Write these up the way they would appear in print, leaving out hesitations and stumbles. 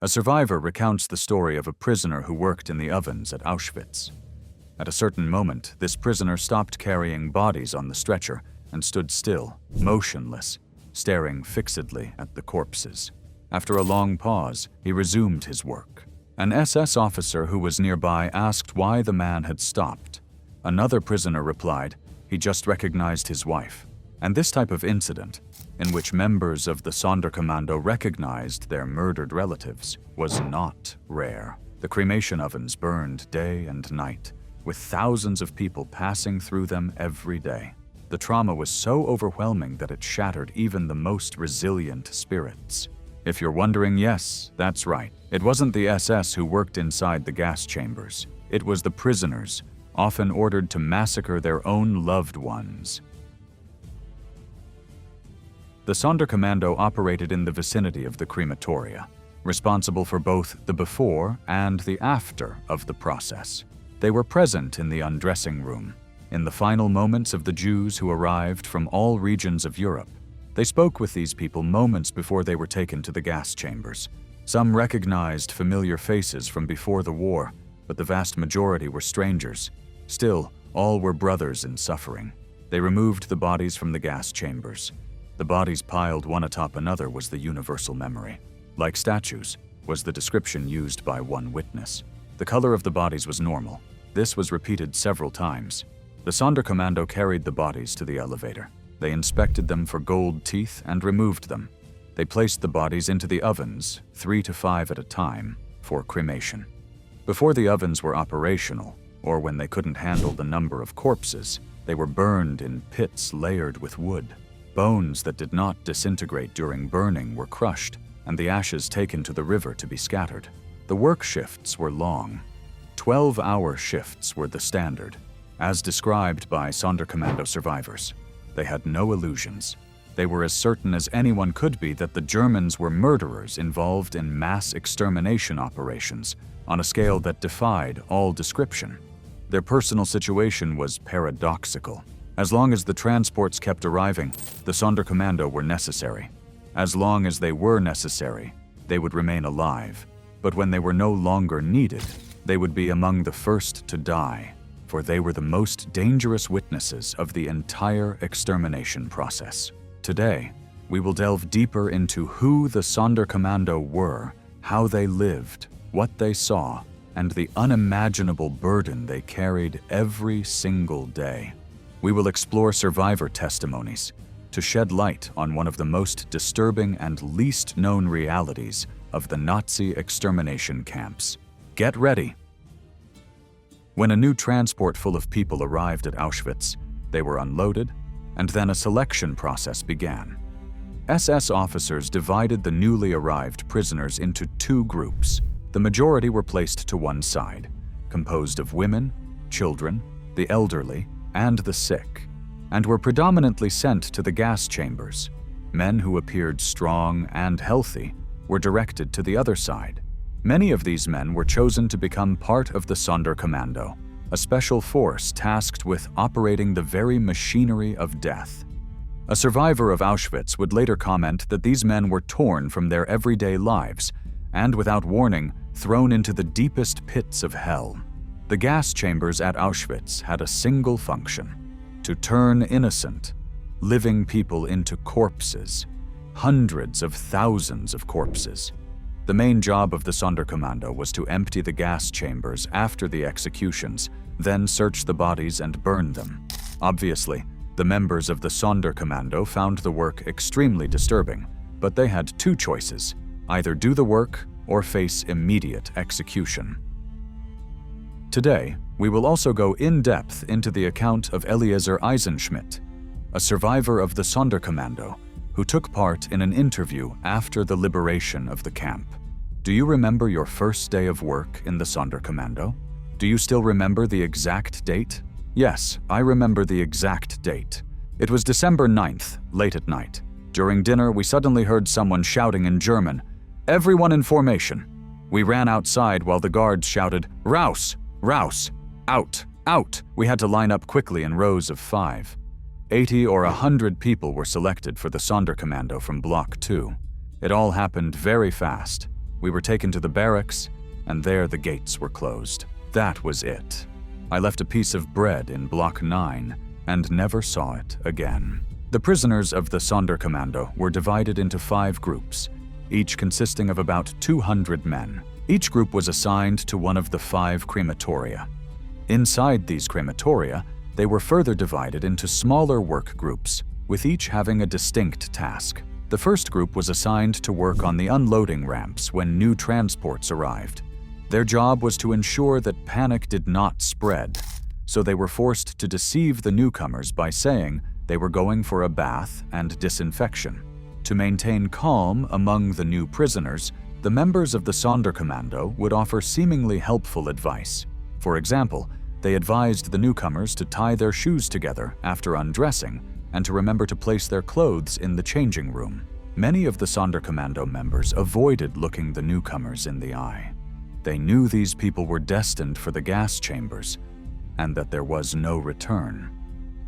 A survivor recounts the story of a prisoner who worked in the ovens at Auschwitz. At a certain moment, this prisoner stopped carrying bodies on the stretcher and stood still, motionless, staring fixedly at the corpses. After a long pause, he resumed his work. An SS officer who was nearby asked why the man had stopped. Another prisoner replied, he just recognized his wife. And this type of incident, in which members of the Sonderkommando recognized their murdered relatives, was not rare. The cremation ovens burned day and night, with thousands of people passing through them every day. The trauma was so overwhelming that it shattered even the most resilient spirits. If you're wondering, yes, that's right. It wasn't the SS who worked inside the gas chambers. It was the prisoners, often ordered to massacre their own loved ones. The Sonderkommando operated in the vicinity of the crematoria, responsible for both the before and the after of the process. They were present in the undressing room, in the final moments of the Jews who arrived from all regions of Europe. They spoke with these people moments before they were taken to the gas chambers. Some recognized familiar faces from before the war, but the vast majority were strangers. Still, all were brothers in suffering. They removed the bodies from the gas chambers. The bodies piled one atop another was the universal memory. Like statues, was the description used by one witness. The color of the bodies was normal. This was repeated several times. The Sonderkommando carried the bodies to the elevator. They inspected them for gold teeth and removed them. They placed the bodies into the ovens, 3 to 5 at a time, for cremation. Before the ovens were operational, or when they couldn't handle the number of corpses, they were burned in pits layered with wood. Bones that did not disintegrate during burning were crushed, and the ashes taken to the river to be scattered. The work shifts were long. 12-hour shifts were the standard, as described by Sonderkommando survivors. They had no illusions. They were as certain as anyone could be that the Germans were murderers involved in mass extermination operations on a scale that defied all description. Their personal situation was paradoxical. As long as the transports kept arriving, the Sonderkommando were necessary. As long as they were necessary, they would remain alive. But when they were no longer needed, they would be among the first to die, for they were the most dangerous witnesses of the entire extermination process. Today, we will delve deeper into who the Sonderkommando were, how they lived, what they saw, and the unimaginable burden they carried every single day. We will explore survivor testimonies to shed light on one of the most disturbing and least known realities of the Nazi extermination camps. Get ready! When a new transport full of people arrived at Auschwitz, they were unloaded, and then a selection process began. SS officers divided the newly arrived prisoners into 2 groups. The majority were placed to one side, composed of women, children, the elderly, and the sick, and were predominantly sent to the gas chambers. Men who appeared strong and healthy were directed to the other side. Many of these men were chosen to become part of the Sonderkommando, a special force tasked with operating the very machinery of death. A survivor of Auschwitz would later comment that these men were torn from their everyday lives and, without warning, thrown into the deepest pits of hell. The gas chambers at Auschwitz had a single function: to turn innocent, living people into corpses, hundreds of thousands of corpses. The main job of the Sonderkommando was to empty the gas chambers after the executions, then search the bodies and burn them. Obviously, the members of the Sonderkommando found the work extremely disturbing, but they had 2 choices: either do the work or face immediate execution. Today, we will also go in-depth into the account of Eliezer Eisenschmidt, a survivor of the Sonderkommando, who took part in an interview after the liberation of the camp. Do you remember your first day of work in the Sonderkommando? Do you still remember the exact date? Yes, I remember the exact date. It was December 9th, late at night. During dinner, we suddenly heard someone shouting in German, "Everyone in formation." We ran outside while the guards shouted, "Raus! Raus! Out! Out!" We had to line up quickly in rows of 5. 80 or 100 people were selected for the Sonderkommando from Block 2. It all happened very fast. We were taken to the barracks, and there the gates were closed. That was it. I left a piece of bread in Block 9 and never saw it again. The prisoners of the Sonderkommando were divided into 5 groups, each consisting of about 200 men. Each group was assigned to one of the 5 crematoria. Inside these crematoria, they were further divided into smaller work groups, with each having a distinct task. The first group was assigned to work on the unloading ramps when new transports arrived. Their job was to ensure that panic did not spread, so they were forced to deceive the newcomers by saying they were going for a bath and disinfection. To maintain calm among the new prisoners, the members of the Sonderkommando would offer seemingly helpful advice. For example, they advised the newcomers to tie their shoes together after undressing and to remember to place their clothes in the changing room. Many of the Sonderkommando members avoided looking the newcomers in the eye. They knew these people were destined for the gas chambers and that there was no return.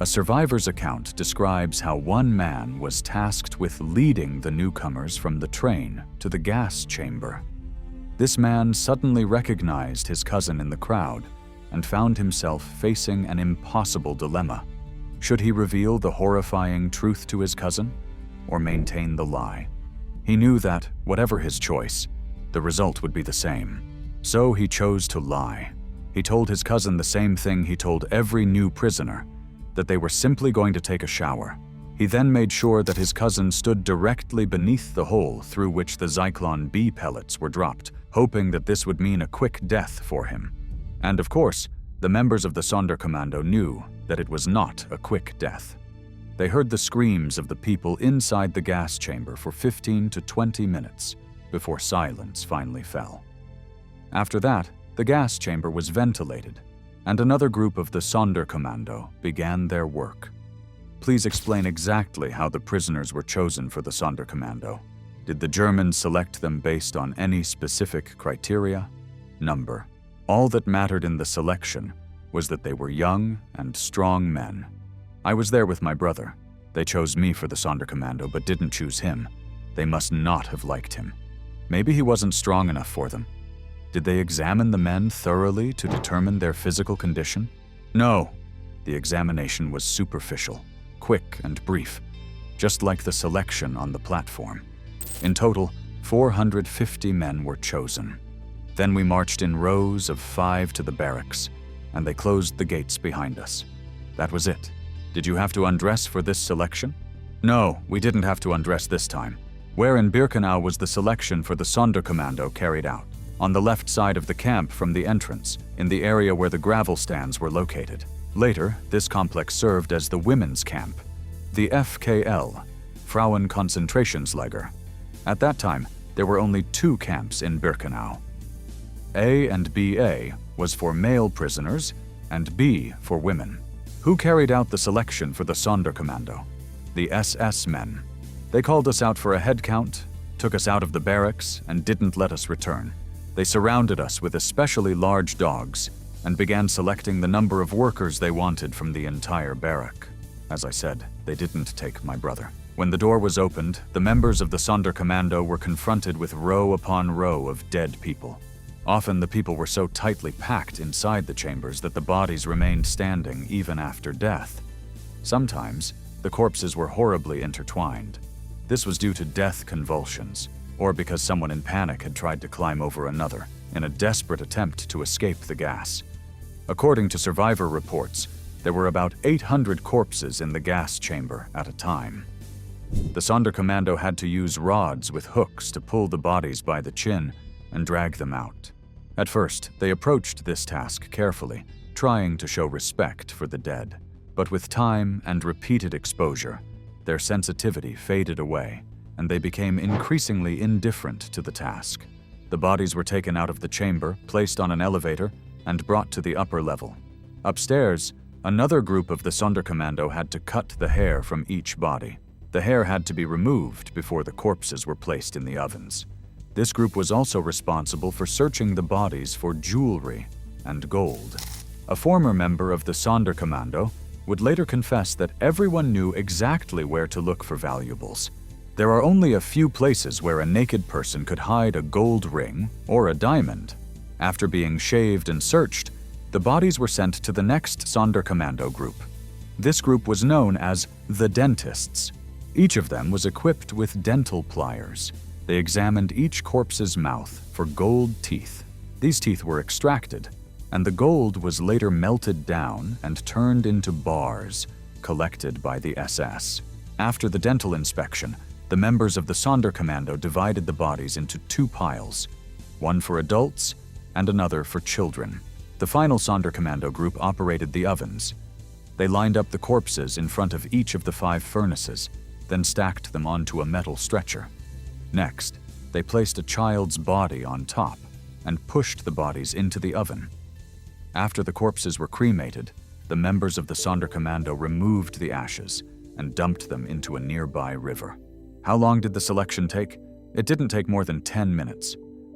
A survivor's account describes how one man was tasked with leading the newcomers from the train to the gas chamber. This man suddenly recognized his cousin in the crowd and found himself facing an impossible dilemma. Should he reveal the horrifying truth to his cousin or maintain the lie? He knew that, whatever his choice, the result would be the same. So he chose to lie. He told his cousin the same thing he told every new prisoner, that they were simply going to take a shower. He then made sure that his cousin stood directly beneath the hole through which the Zyklon B pellets were dropped, hoping that this would mean a quick death for him. And of course, the members of the Sonderkommando knew that it was not a quick death. They heard the screams of the people inside the gas chamber for 15 to 20 minutes before silence finally fell. After that, the gas chamber was ventilated, and another group of the Sonderkommando began their work. Please explain exactly how the prisoners were chosen for the Sonderkommando. Did the Germans select them based on any specific criteria? Number. All that mattered in the selection was that they were young and strong men. I was there with my brother. They chose me for the Sonderkommando but didn't choose him. They must not have liked him. Maybe he wasn't strong enough for them. Did they examine the men thoroughly to determine their physical condition? No. The examination was superficial, quick and brief, just like the selection on the platform. In total, 450 men were chosen. Then we marched in rows of 5 to the barracks, and they closed the gates behind us. That was it. Did you have to undress for this selection? No, we didn't have to undress this time. Where in Birkenau was the selection for the Sonderkommando carried out? On the left side of the camp from the entrance, in the area where the gravel stands were located. Later, this complex served as the women's camp, the FKL, Frauenkonzentrationslager. At that time, there were only 2 camps in Birkenau. A and BA was for male prisoners, and B for women. Who carried out the selection for the Sonderkommando? The SS men. They called us out for a head count, took us out of the barracks, and didn't let us return. They surrounded us with especially large dogs and began selecting the number of workers they wanted from the entire barrack. As I said, they didn't take my brother. When the door was opened, the members of the Sonderkommando were confronted with row upon row of dead people. Often the people were so tightly packed inside the chambers that the bodies remained standing even after death. Sometimes, the corpses were horribly intertwined. This was due to death convulsions, or because someone in panic had tried to climb over another in a desperate attempt to escape the gas. According to survivor reports, there were about 800 corpses in the gas chamber at a time. The Sonderkommando had to use rods with hooks to pull the bodies by the chin and drag them out. At first, they approached this task carefully, trying to show respect for the dead. But with time and repeated exposure, their sensitivity faded away, and they became increasingly indifferent to the task. The bodies were taken out of the chamber, placed on an elevator, and brought to the upper level. Upstairs, another group of the Sonderkommando had to cut the hair from each body. The hair had to be removed before the corpses were placed in the ovens. This group was also responsible for searching the bodies for jewelry and gold. A former member of the Sonderkommando would later confess that everyone knew exactly where to look for valuables. There are only a few places where a naked person could hide a gold ring or a diamond. After being shaved and searched, the bodies were sent to the next Sonderkommando group. This group was known as the dentists. Each of them was equipped with dental pliers. They examined each corpse's mouth for gold teeth. These teeth were extracted, and the gold was later melted down and turned into bars collected by the SS. After the dental inspection, the members of the Sonderkommando divided the bodies into two piles, one for adults and another for children. The final Sonderkommando group operated the ovens. They lined up the corpses in front of each of the 5 furnaces, then stacked them onto a metal stretcher. Next, they placed a child's body on top and pushed the bodies into the oven. After the corpses were cremated, the members of the Sonderkommando removed the ashes and dumped them into a nearby river. How long did the selection take? It didn't take more than 10 minutes.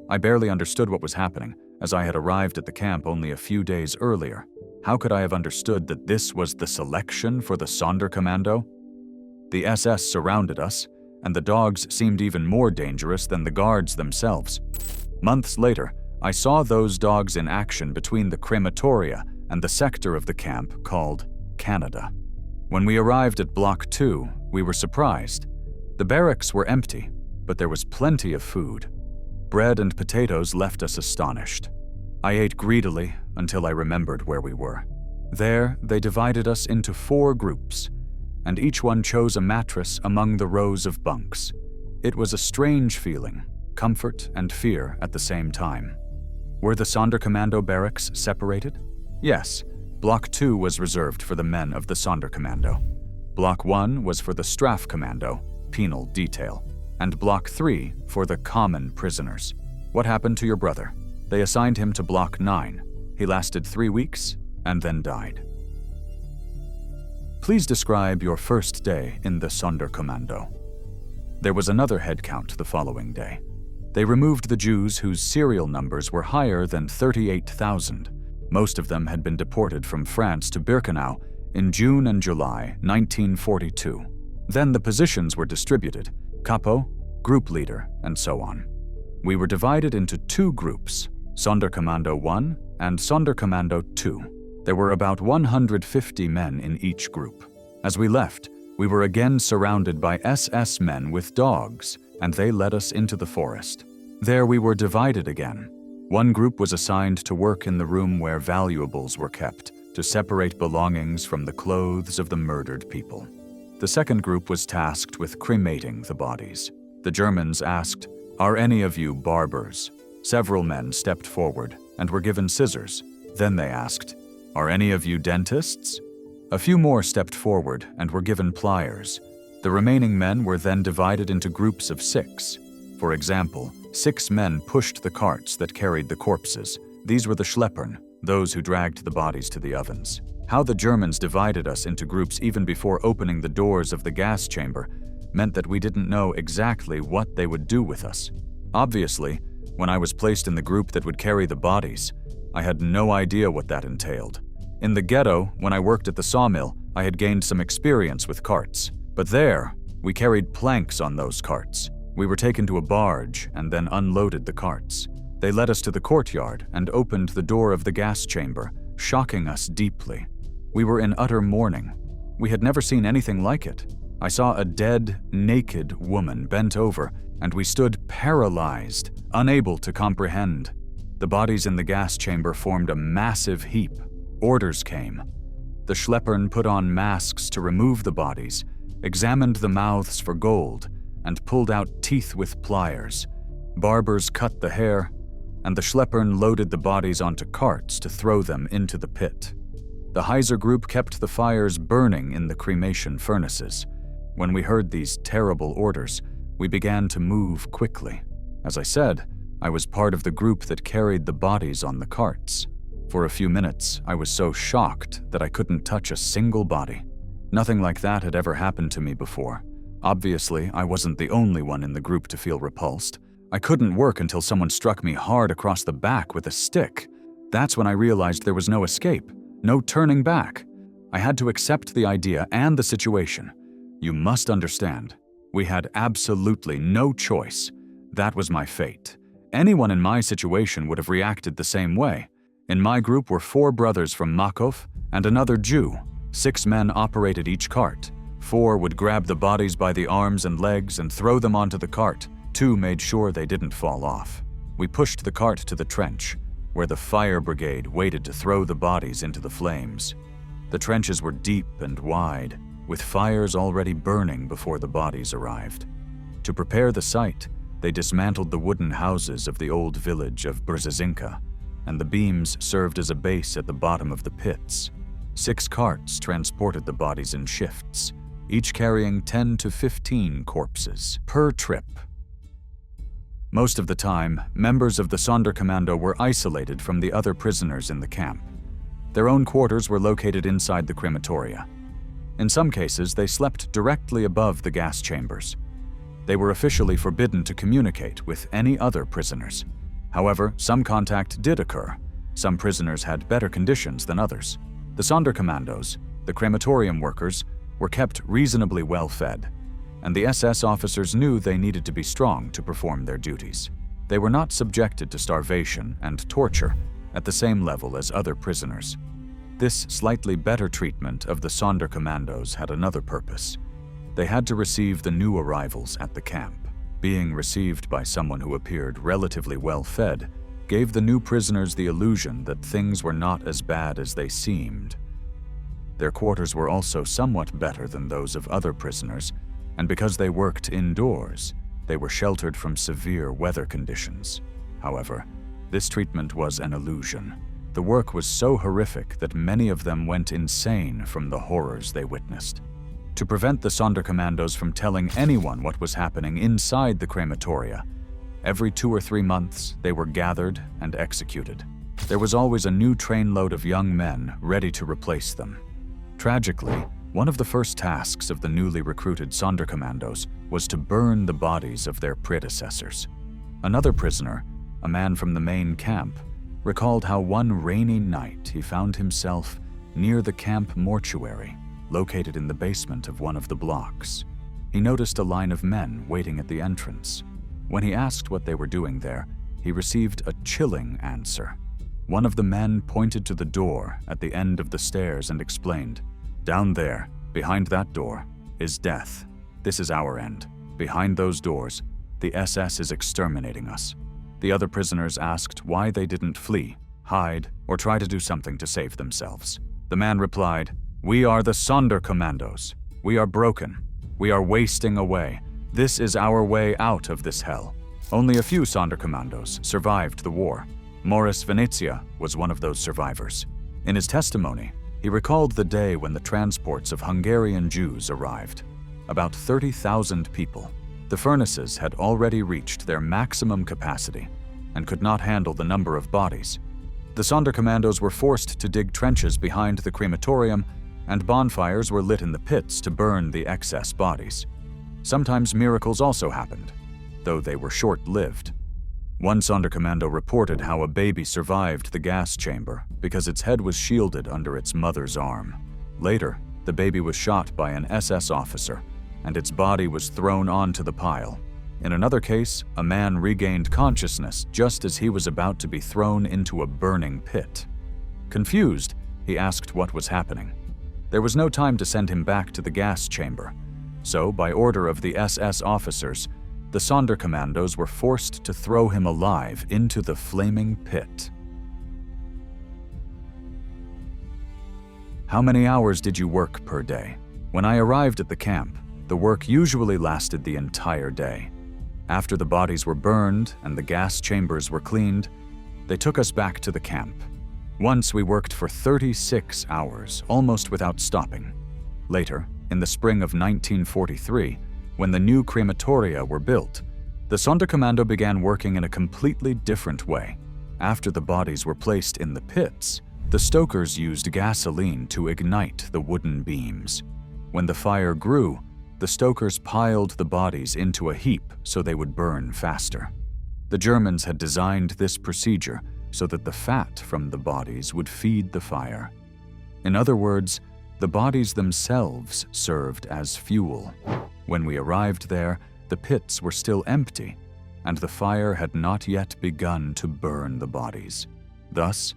I barely understood what was happening, as I had arrived at the camp only a few days earlier. How could I have understood that this was the selection for the Sonderkommando? The SS surrounded us, and the dogs seemed even more dangerous than the guards themselves. Months later, I saw those dogs in action between the crematoria and the sector of the camp called Canada. When we arrived at Block 2, we were surprised. The barracks were empty, but there was plenty of food. Bread and potatoes left us astonished. I ate greedily until I remembered where we were. There, they divided us into 4 groups, and each one chose a mattress among the rows of bunks. It was a strange feeling, comfort and fear at the same time. Were the Sonderkommando barracks separated? Yes, Block 2 was reserved for the men of the Sonderkommando. Block 1 was for the Strafkommando, penal detail, and Block 3 for the common prisoners. What happened to your brother? They assigned him to Block 9. He lasted 3 weeks and then died. Please describe your first day in the Sonderkommando. There was another head count the following day. They removed the Jews whose serial numbers were higher than 38,000. Most of them had been deported from France to Birkenau in June and July 1942. Then the positions were distributed: capo, group leader, and so on. We were divided into 2 groups, Sonderkommando 1 and Sonderkommando 2. There were about 150 men in each group. As we left, we were again surrounded by SS men with dogs, and they led us into the forest. There we were divided again. One group was assigned to work in the room where valuables were kept, to separate belongings from the clothes of the murdered people. The second group was tasked with cremating the bodies. The Germans asked, "Are any of you barbers?" Several men stepped forward and were given scissors. Then they asked, "Are any of you dentists?" A few more stepped forward and were given pliers. The remaining men were then divided into groups of 6. For example, 6 men pushed the carts that carried the corpses. These were the Schleppern, those who dragged the bodies to the ovens. How the Germans divided us into groups even before opening the doors of the gas chamber meant that we didn't know exactly what they would do with us. Obviously, when I was placed in the group that would carry the bodies, I had no idea what that entailed. In the ghetto, when I worked at the sawmill, I had gained some experience with carts. But there, we carried planks on those carts. We were taken to a barge and then unloaded the carts. They led us to the courtyard and opened the door of the gas chamber, shocking us deeply. We were in utter mourning. We had never seen anything like it. I saw a dead, naked woman bent over, and we stood paralyzed, unable to comprehend. The bodies in the gas chamber formed a massive heap. Orders came. The Schleppern put on masks to remove the bodies, examined the mouths for gold, and pulled out teeth with pliers. Barbers cut the hair, and the Schleppern loaded the bodies onto carts to throw them into the pit. The Heiser group kept the fires burning in the cremation furnaces. When we heard these terrible orders, we began to move quickly. As I said, I was part of the group that carried the bodies on the carts. For a few minutes, I was so shocked that I couldn't touch a single body. Nothing like that had ever happened to me before. Obviously, I wasn't the only one in the group to feel repulsed. I couldn't work until someone struck me hard across the back with a stick. That's when I realized there was no escape, no turning back. I had to accept the idea and the situation. You must understand, We had absolutely no choice. That was my fate. Anyone in my situation would have reacted the same way. In my group were 4 brothers from Makov and another Jew. 6 men operated each cart. 4 would grab the bodies by the arms and legs and throw them onto the cart. 2 made sure they didn't fall off. We pushed the cart to the trench, where the fire brigade waited to throw the bodies into the flames. The trenches were deep and wide, with fires already burning before the bodies arrived. To prepare the site, they dismantled the wooden houses of the old village of Brzezinka, and the beams served as a base at the bottom of the pits. 6 carts transported the bodies in shifts, each carrying 10 to 15 corpses per trip. Most of the time, members of the Sonderkommando were isolated from the other prisoners in the camp. Their own quarters were located inside the crematoria. In some cases, they slept directly above the gas chambers. They were officially forbidden to communicate with any other prisoners. However, some contact did occur. Some prisoners had better conditions than others. The Sonderkommandos, the crematorium workers, were kept reasonably well fed, and the SS officers knew they needed to be strong to perform their duties. They were not subjected to starvation and torture at the same level as other prisoners. This slightly better treatment of the Sonderkommandos had another purpose. They had to receive the new arrivals at the camp. Being received by someone who appeared relatively well fed gave the new prisoners the illusion that things were not as bad as they seemed. Their quarters were also somewhat better than those of other prisoners, and because they worked indoors, they were sheltered from severe weather conditions. However, this treatment was an illusion. The work was so horrific that many of them went insane from the horrors they witnessed. To prevent the Sonderkommandos from telling anyone what was happening inside the crematoria, every 2 or 3 months they were gathered and executed. There was always a new trainload of young men ready to replace them. Tragically, one of the first tasks of the newly recruited Sonderkommandos was to burn the bodies of their predecessors. Another prisoner, a man from the main camp, recalled how one rainy night he found himself near the camp mortuary, located in the basement of one of the blocks. He noticed a line of men waiting at the entrance. When he asked what they were doing there, he received a chilling answer. One of the men pointed to the door at the end of the stairs and explained, "Down there, behind that door, is death. This is our end. Behind those doors, the SS is exterminating us." The other prisoners asked why they didn't flee, hide, or try to do something to save themselves. The man replied, "We are the Sonderkommandos. We are broken. We are wasting away. This is our way out of this hell." Only a few Sonderkommandos survived the war. Morris Venezia was one of those survivors. In his testimony, he recalled the day when the transports of Hungarian Jews arrived. About 30,000 people. The furnaces had already reached their maximum capacity and could not handle the number of bodies. The Sonderkommandos were forced to dig trenches behind the crematorium, and bonfires were lit in the pits to burn the excess bodies. Sometimes miracles also happened, though they were short-lived. One Sonderkommando reported how a baby survived the gas chamber because its head was shielded under its mother's arm. Later, the baby was shot by an SS officer, and its body was thrown onto the pile. In another case, a man regained consciousness just as he was about to be thrown into a burning pit. Confused, he asked what was happening. There was no time to send him back to the gas chamber, so by order of the SS officers, the Sonderkommandos were forced to throw him alive into the flaming pit. How many hours did you work per day? When I arrived at the camp, the work usually lasted the entire day. After the bodies were burned and the gas chambers were cleaned, they took us back to the camp. Once we worked for 36 hours, almost without stopping. Later, in the spring of 1943, when the new crematoria were built, the Sonderkommando began working in a completely different way. After the bodies were placed in the pits, the stokers used gasoline to ignite the wooden beams. When the fire grew, the stokers piled the bodies into a heap so they would burn faster. The Germans had designed this procedure so that the fat from the bodies would feed the fire. In other words, the bodies themselves served as fuel. When we arrived there, the pits were still empty, and the fire had not yet begun to burn the bodies. Thus,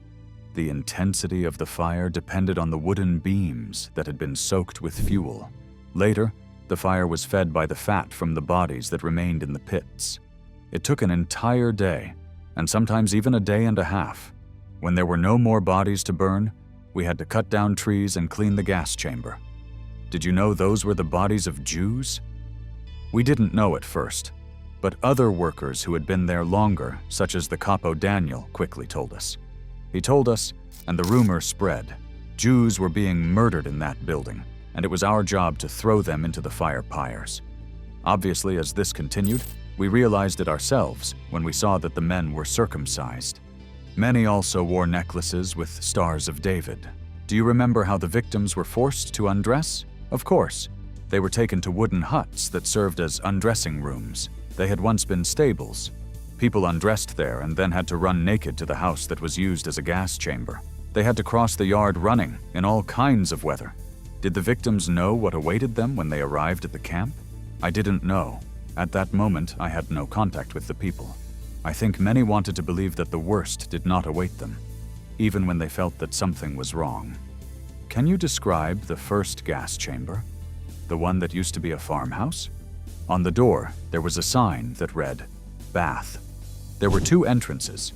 the intensity of the fire depended on the wooden beams that had been soaked with fuel. Later, the fire was fed by the fat from the bodies that remained in the pits. It took an entire day, and sometimes even a day and a half. When there were no more bodies to burn, we had to cut down trees and clean the gas chamber. Did you know those were the bodies of Jews? We didn't know at first, but other workers who had been there longer, such as the capo Daniel, quickly told us. He told us, and the rumor spread. Jews were being murdered in that building, and it was our job to throw them into the fire pyres. Obviously, as this continued, we realized it ourselves when we saw that the men were circumcised. Many also wore necklaces with stars of David. Do you remember how the victims were forced to undress? Of course. They were taken to wooden huts that served as undressing rooms. They had once been stables. People undressed there and then had to run naked to the house that was used as a gas chamber. They had to cross the yard running in all kinds of weather. Did the victims know what awaited them when they arrived at the camp? I didn't know. At that moment, I had no contact with the people. I think many wanted to believe that the worst did not await them, even when they felt that something was wrong. Can you describe the first gas chamber? The one that used to be a farmhouse? On the door, there was a sign that read, "Bath." There were two entrances,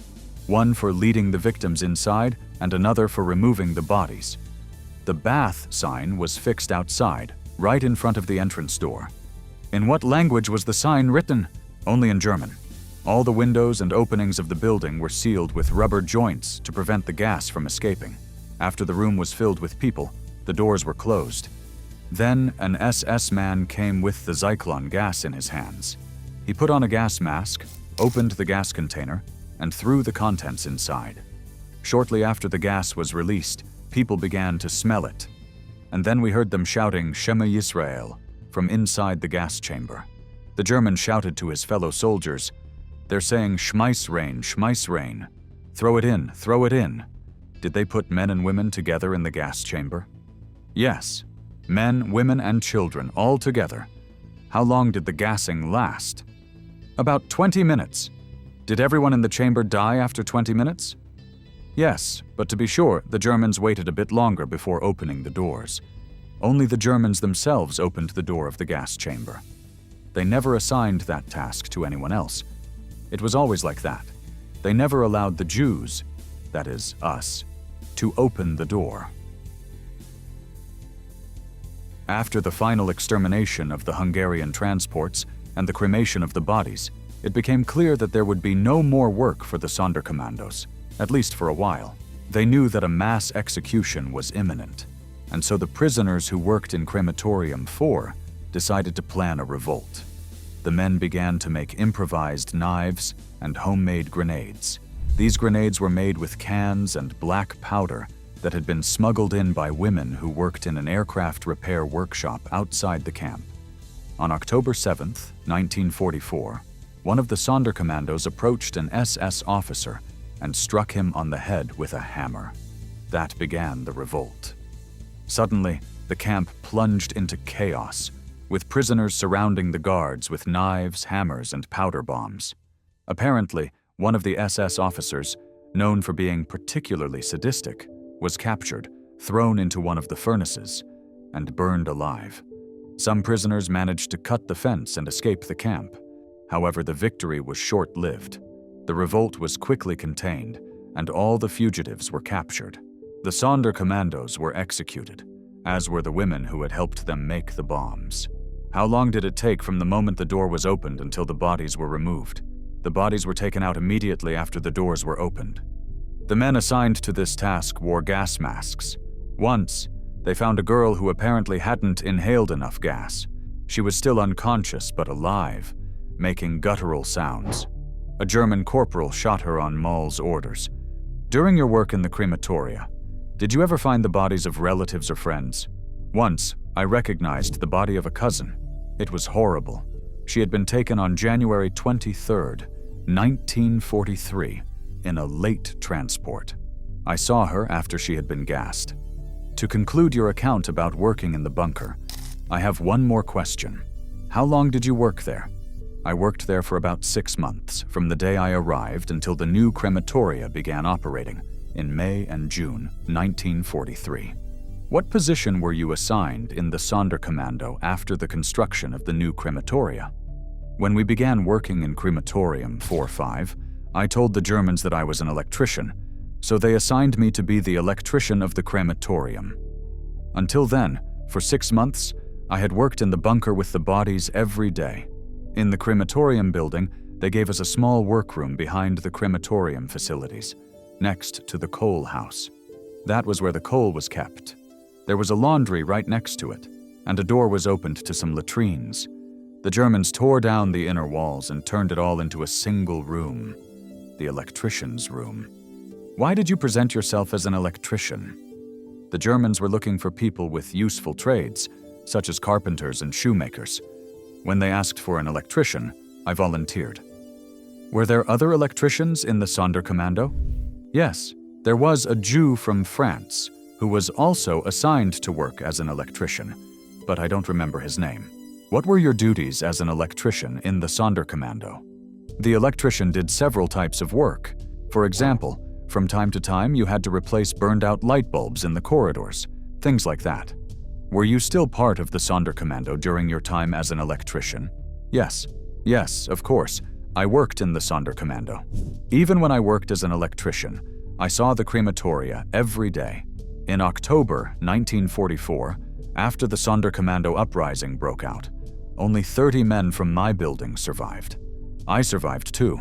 one for leading the victims inside and another for removing the bodies. The bath sign was fixed outside, right in front of the entrance door. In what language was the sign written? Only in German. All the windows and openings of the building were sealed with rubber joints to prevent the gas from escaping. After the room was filled with people, the doors were closed. Then an SS man came with the Zyklon gas in his hands. He put on a gas mask, opened the gas container, and threw the contents inside. Shortly after the gas was released, people began to smell it. And then we heard them shouting Shema Yisrael from inside the gas chamber. The German shouted to his fellow soldiers, "They're saying Schmeiß rein, throw it in, throw it in." Did they put men and women together in the gas chamber? Yes, men, women, and children all together. How long did the gassing last? About 20 minutes. Did everyone in the chamber die after 20 minutes? Yes, but to be sure, the Germans waited a bit longer before opening the doors. Only the Germans themselves opened the door of the gas chamber. They never assigned that task to anyone else. It was always like that. They never allowed the Jews, that is, us, to open the door. After the final extermination of the Hungarian transports and the cremation of the bodies, it became clear that there would be no more work for the Sonderkommandos, at least for a while. They knew that a mass execution was imminent, and so the prisoners who worked in Crematorium 4 decided to plan a revolt. The men began to make improvised knives and homemade grenades. These grenades were made with cans and black powder that had been smuggled in by women who worked in an aircraft repair workshop outside the camp. On October 7, 1944, one of the Sonderkommandos approached an SS officer and struck him on the head with a hammer. That began the revolt. Suddenly, the camp plunged into chaos, with prisoners surrounding the guards with knives, hammers, and powder bombs. Apparently, one of the SS officers, known for being particularly sadistic, was captured, thrown into one of the furnaces, and burned alive. Some prisoners managed to cut the fence and escape the camp. However, the victory was short-lived. The revolt was quickly contained, and all the fugitives were captured. The Sonderkommandos were executed, as were the women who had helped them make the bombs. How long did it take from the moment the door was opened until the bodies were removed? The bodies were taken out immediately after the doors were opened. The men assigned to this task wore gas masks. Once, they found a girl who apparently hadn't inhaled enough gas. She was still unconscious but alive, making guttural sounds. A German corporal shot her on Moll's orders. During your work in the crematoria, did you ever find the bodies of relatives or friends? Once, I recognized the body of a cousin. It was horrible. She had been taken on January 23rd, 1943, in a late transport. I saw her after she had been gassed. To conclude your account about working in the bunker, I have one more question. How long did you work there? I worked there for about 6 months, from the day I arrived until the new crematoria began operating in May and June 1943. What position were you assigned in the Sonderkommando after the construction of the new crematoria? When we began working in Crematorium 4-5, I told the Germans that I was an electrician, so they assigned me to be the electrician of the crematorium. Until then, for 6 months, I had worked in the bunker with the bodies every day. In the crematorium building, they gave us a small workroom behind the crematorium facilities, next to the coal house. That was where the coal was kept. There was a laundry right next to it, and a door was opened to some latrines. The Germans tore down the inner walls and turned it all into a single room, the electrician's room. Why did you present yourself as an electrician? The Germans were looking for people with useful trades, such as carpenters and shoemakers. When they asked for an electrician, I volunteered. Were there other electricians in the Sonderkommando? Yes, there was a Jew from France who was also assigned to work as an electrician, but I don't remember his name. What were your duties as an electrician in the Sonderkommando? The electrician did several types of work. For example, from time to time you had to replace burned-out light bulbs in the corridors, things like that. Were you still part of the Sonderkommando during your time as an electrician? Yes, of course. I worked in the Sonderkommando. Even when I worked as an electrician, I saw the crematoria every day. In October 1944, after the Sonderkommando uprising broke out, only 30 men from my building survived. I survived too,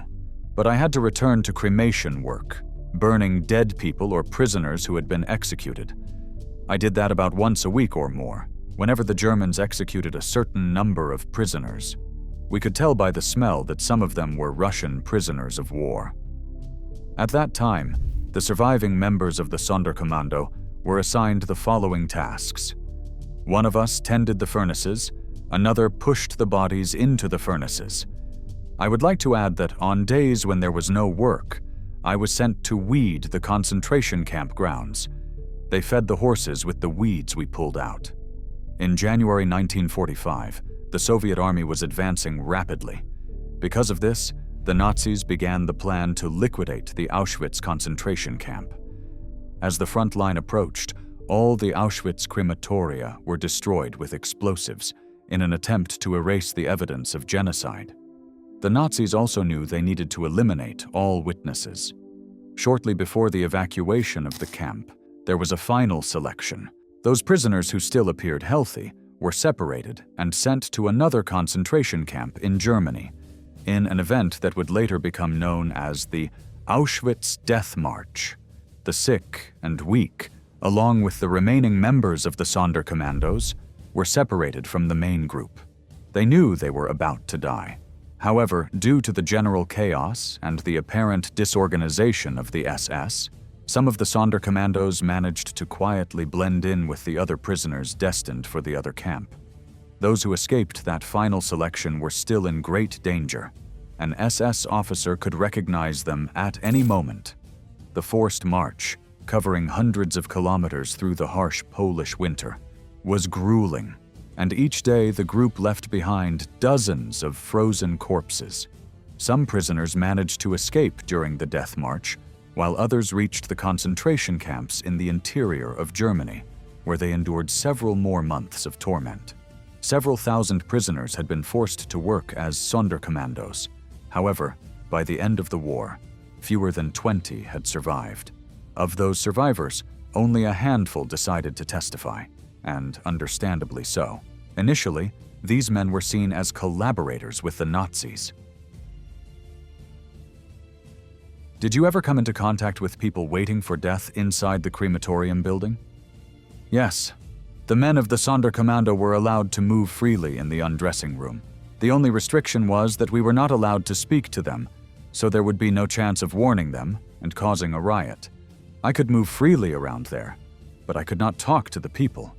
but I had to return to cremation work, burning dead people or prisoners who had been executed. I did that about once a week or more, whenever the Germans executed a certain number of prisoners. We could tell by the smell that some of them were Russian prisoners of war. At that time, the surviving members of the Sonderkommando were assigned the following tasks. One of us tended the furnaces, another pushed the bodies into the furnaces. I would like to add that on days when there was no work, I was sent to weed the concentration camp grounds. They fed the horses with the weeds we pulled out. In January 1945, the Soviet army was advancing rapidly. Because of this, the Nazis began the plan to liquidate the Auschwitz concentration camp. As the front line approached, all the Auschwitz crematoria were destroyed with explosives in an attempt to erase the evidence of genocide. The Nazis also knew they needed to eliminate all witnesses. Shortly before the evacuation of the camp, there was a final selection. Those prisoners who still appeared healthy were separated and sent to another concentration camp in Germany, in an event that would later become known as the Auschwitz Death March. The sick and weak, along with the remaining members of the Sonderkommandos, were separated from the main group. They knew they were about to die. However, due to the general chaos and the apparent disorganization of the SS, some of the Sonderkommandos managed to quietly blend in with the other prisoners destined for the other camp. Those who escaped that final selection were still in great danger. An SS officer could recognize them at any moment. The forced march, covering hundreds of kilometers through the harsh Polish winter, was grueling, and each day the group left behind dozens of frozen corpses. Some prisoners managed to escape during the death march, while others reached the concentration camps in the interior of Germany, where they endured several more months of torment. Several thousand prisoners had been forced to work as Sonderkommandos. However, by the end of the war, fewer than 20 had survived. Of those survivors, only a handful decided to testify, and understandably so. Initially, these men were seen as collaborators with the Nazis. Did you ever come into contact with people waiting for death inside the crematorium building? Yes. The men of the Sonderkommando were allowed to move freely in the undressing room. The only restriction was that we were not allowed to speak to them, so there would be no chance of warning them and causing a riot. I could move freely around there, but I could not talk to the people.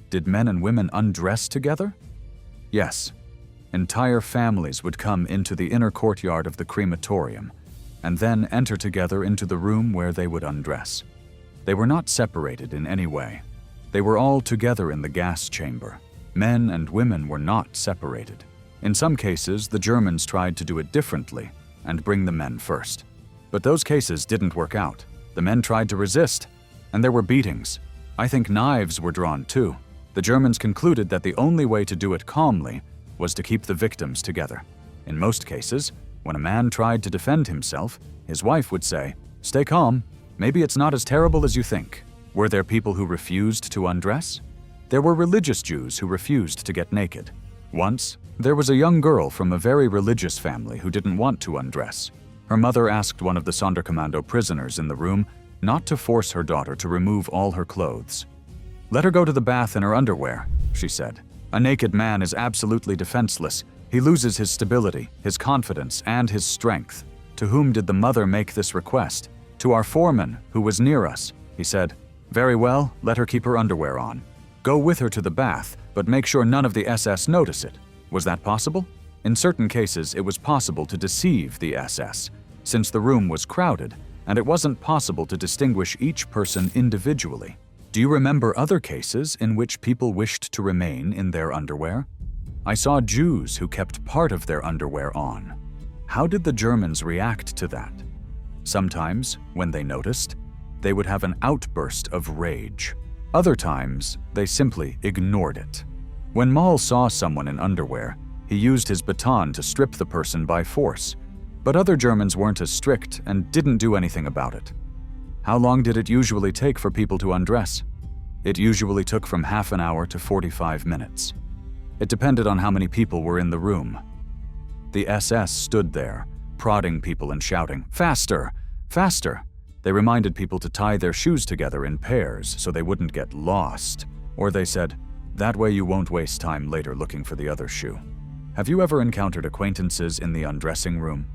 Did men and women undress together? Yes. Entire families would come into the inner courtyard of the crematorium and then enter together into the room where they would undress. They were not separated in any way. They were all together in the gas chamber. Men and women were not separated. In some cases, the Germans tried to do it differently and bring the men first. But those cases didn't work out. The men tried to resist, and there were beatings. I think knives were drawn too. The Germans concluded that the only way to do it calmly was to keep the victims together. In most cases, when a man tried to defend himself, his wife would say, "Stay calm, maybe it's not as terrible as you think." Were there people who refused to undress? There were religious Jews who refused to get naked. Once, there was a young girl from a very religious family who didn't want to undress. Her mother asked one of the Sonderkommando prisoners in the room not to force her daughter to remove all her clothes. "Let her go to the bath in her underwear," she said. "A naked man is absolutely defenseless. He loses his stability, his confidence, and his strength." To whom did the mother make this request? To our foreman, who was near us. He said, "Very well, let her keep her underwear on. Go with her to the bath, but make sure none of the SS notice it." Was that possible? In certain cases, it was possible to deceive the SS, since the room was crowded, and it wasn't possible to distinguish each person individually. Do you remember other cases in which people wished to remain in their underwear? I saw Jews who kept part of their underwear on. How did the Germans react to that? Sometimes, when they noticed, they would have an outburst of rage. Other times, they simply ignored it. When Maul saw someone in underwear, he used his baton to strip the person by force. But other Germans weren't as strict and didn't do anything about it. How long did it usually take for people to undress? It usually took from half an hour to 45 minutes. It depended on how many people were in the room. The SS stood there, prodding people and shouting, "Faster! Faster!" They reminded people to tie their shoes together in pairs so they wouldn't get lost. Or they said, "That way you won't waste time later looking for the other shoe." Have you ever encountered acquaintances in the undressing room?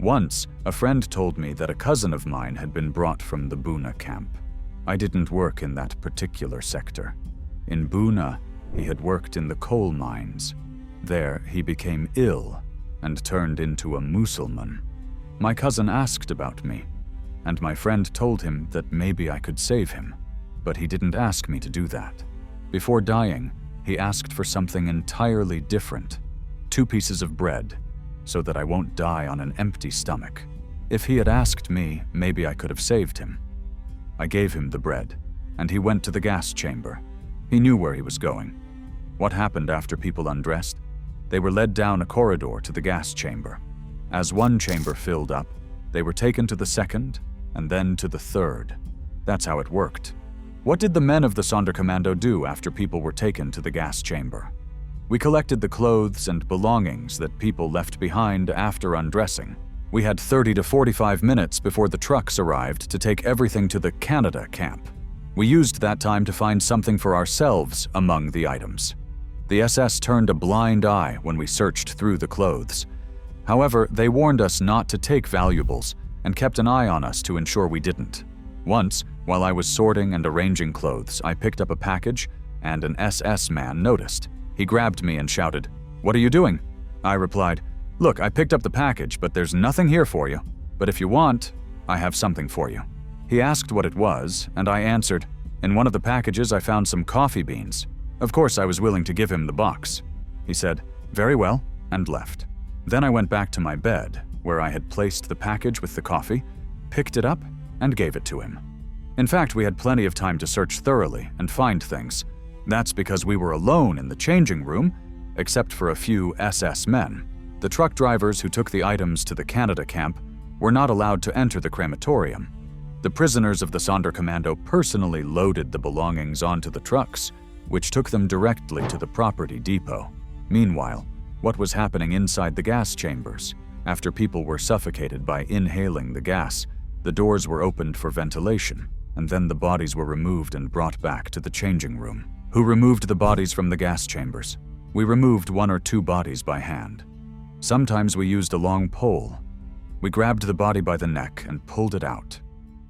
Once, a friend told me that a cousin of mine had been brought from the Buna camp. I didn't work in that particular sector. In Buna, he had worked in the coal mines. There, he became ill and turned into a Mussulman. My cousin asked about me, and my friend told him that maybe I could save him, but he didn't ask me to do that. Before dying, he asked for something entirely different, 2 pieces of bread, so that I won't die on an empty stomach. If he had asked me, maybe I could have saved him. I gave him the bread, and he went to the gas chamber. He knew where he was going. What happened after people undressed? They were led down a corridor to the gas chamber. As one chamber filled up, they were taken to the second, and then to the third. That's how it worked. What did the men of the Sonderkommando do after people were taken to the gas chamber? We collected the clothes and belongings that people left behind after undressing. We had 30 to 45 minutes before the trucks arrived to take everything to the Canada camp. We used that time to find something for ourselves among the items. The SS turned a blind eye when we searched through the clothes. However, they warned us not to take valuables and kept an eye on us to ensure we didn't. Once, while I was sorting and arranging clothes, I picked up a package and an SS man noticed. He grabbed me and shouted, "What are you doing?" I replied, "Look, I picked up the package, but there's nothing here for you. But if you want, I have something for you." He asked what it was, and I answered, "In one of the packages I found some coffee beans." Of course, I was willing to give him the box. He said, "Very well," and left. Then I went back to my bed, where I had placed the package with the coffee, picked it up, and gave it to him. In fact, we had plenty of time to search thoroughly and find things. That's because we were alone in the changing room, except for a few SS men. The truck drivers who took the items to the Canada camp were not allowed to enter the crematorium. The prisoners of the Sonderkommando personally loaded the belongings onto the trucks, which took them directly to the property depot. Meanwhile, what was happening inside the gas chambers? After people were suffocated by inhaling the gas, the doors were opened for ventilation, and then the bodies were removed and brought back to the changing room. Who removed the bodies from the gas chambers? We removed 1 or 2 bodies by hand. Sometimes we used a long pole. We grabbed the body by the neck and pulled it out.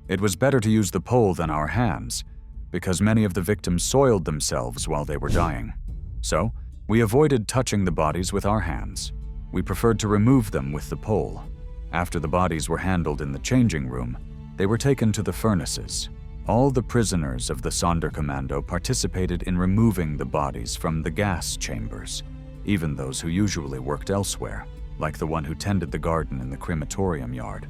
It was better to use the pole than our hands, because many of the victims soiled themselves while they were dying. So, we avoided touching the bodies with our hands. We preferred to remove them with the pole. After the bodies were handled in the changing room, they were taken to the furnaces. All the prisoners of the Sonderkommando participated in removing the bodies from the gas chambers. even those who usually worked elsewhere, like the one who tended the garden in the crematorium yard,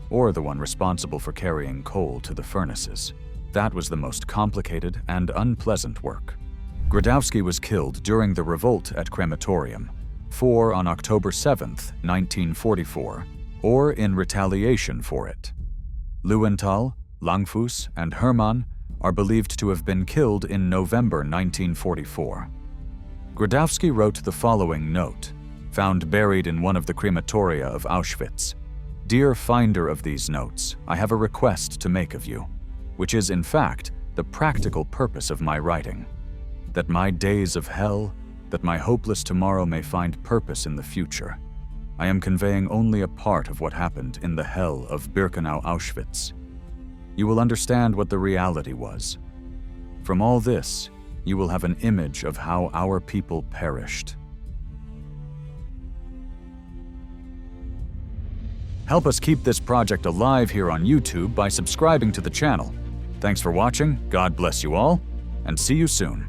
or the one responsible for carrying coal to the furnaces. That was the most complicated and unpleasant work. Gradowski was killed during the revolt at crematorium, 4 on October 7, 1944, or in retaliation for it. Leuenthal, Langfuss, and Hermann are believed to have been killed in November 1944. Gradowski wrote the following note, found buried in one of the crematoria of Auschwitz. "Dear finder of these notes, I have a request to make of you, which is in fact the practical purpose of my writing. That my days of hell, that my hopeless tomorrow may find purpose in the future. I am conveying only a part of what happened in the hell of Birkenau-Auschwitz. You will understand what the reality was. From all this, you will have an image of how our people perished." Help us keep this project alive here on YouTube by subscribing to the channel. Thanks for watching, God bless you all, and see you soon.